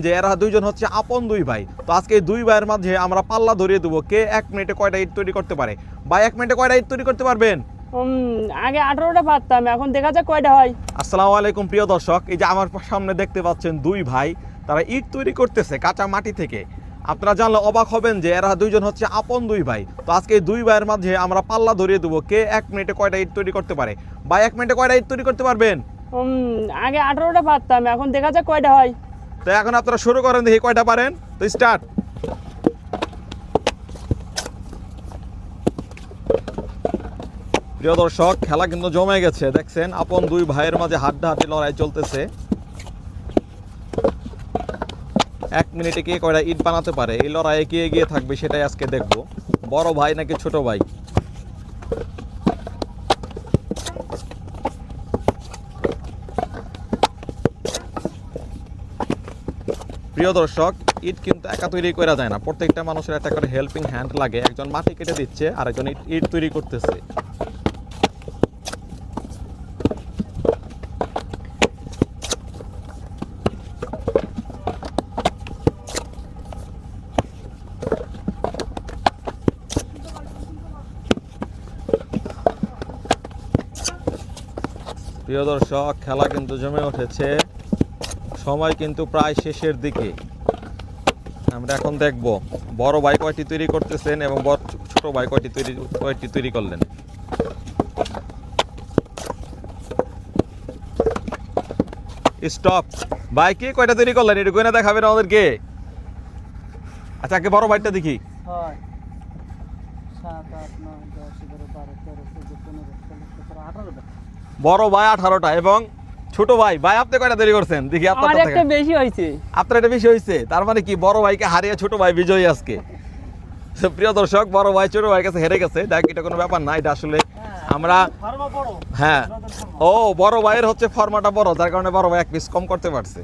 যে এরা দুইজন হচ্ছে আপন দুই ভাই। তো আজকে এই দুই ভাইয়ের মাঝে আমরা পাল্লা ধরিয়ে দেবো কে 1 মিনিটে কয়টা ইট তৈরি করতে পারে। ভাই 1 মিনিটে কয়টা ইট তৈরি করতে পারবেন? আগে 18টা পারতাম, এখন দেখা যাক কয়টা হয়। আসসালামু আলাইকুম প্রিয় দর্শক, এই যে আমার সামনে দেখতে পাচ্ছেন দুই ভাই, তারা ইট তৈরি করতেছে কাঁচা মাটি থেকে। আপনারা জানলে অবাক হবেন যে এরা দুইজন হচ্ছে আপন দুই ভাই। তো আজকে এই দুই ভাইয়ের মাঝে আমরা পাল্লা ধরিয়ে দেবো কে 1 মিনিটে কয়টা ইট তৈরি করতে পারে। ভাই 1 মিনিটে কয়টা ইট তৈরি করতে পারবেন? আগে 18টা পারতাম, এখন দেখা যাক কয়টা হয়। তো এখন আপনারা শুরু করেন, দেখি কয়টা পারেন। তো স্টার্ট। প্রিয় দর্শক, খেলা কিন্তু জমে গেছে, দেখছেন আপন দুই ভাইয়ের মাঝে হাড্ডাহাড্ডি লড়াই চলতেছে। 1 মিনিটে কে কয়টা ইট বানাতে পারে, এই লড়াইয়ে কে এগিয়ে থাকবে সেটাই আজকে দেখবো। বড় ভাই নাকি ছোট ভাই? প্রিয় দর্শক, ইট কিন্তু একা তৈরি করা যায় না, প্রত্যেকটা মানুষের একটা করে হেল্পিং হ্যান্ড লাগে। একজন মাটি কেটে দিচ্ছে আর একজন ইট তৈরি করতেছে। প্রিয় দর্শক, খেলা কিন্তু জমে উঠেছে, সময় কিন্তু প্রায় শেষের দিকে। আমরা এখন দেখব বড় ভাই কয়টি তৈরি করতেছেন এবং ছোট ভাই কয়টি তৈরি করলেন। স্টপ। ভাই কে কয়টা তৈরি করলেন এটা কইনা দেখাবেন আমাদেরকে। আচ্ছা, আগে বড় ভাইটা দেখি। 6 7 8 9 10 11 12 13 14 15 16 17 18টা। বড় ভাই 18টা এবং ছোট ভাই আপনি কয়টা তৈরি করছেন দেখি। আমার একটা বেশি হইছে। আপনার এটা বেশি হয়েছে, তার মানে কি বড় ভাইকে হারিয়ে ছোট ভাই বিজয়ী আজকে। তো প্রিয় দর্শক, বড় ভাই ছোট ভাইয়ের কাছে হেরে গেছে। দেখ, এটা কোনো ব্যাপার না, এটা আসলে আমরা হ্যাঁ ও বড় ভাইয়ের হচ্ছে ফর্মাটা বড়, যার কারণে বড় ভাই 1 পিস কম করতে পারছে।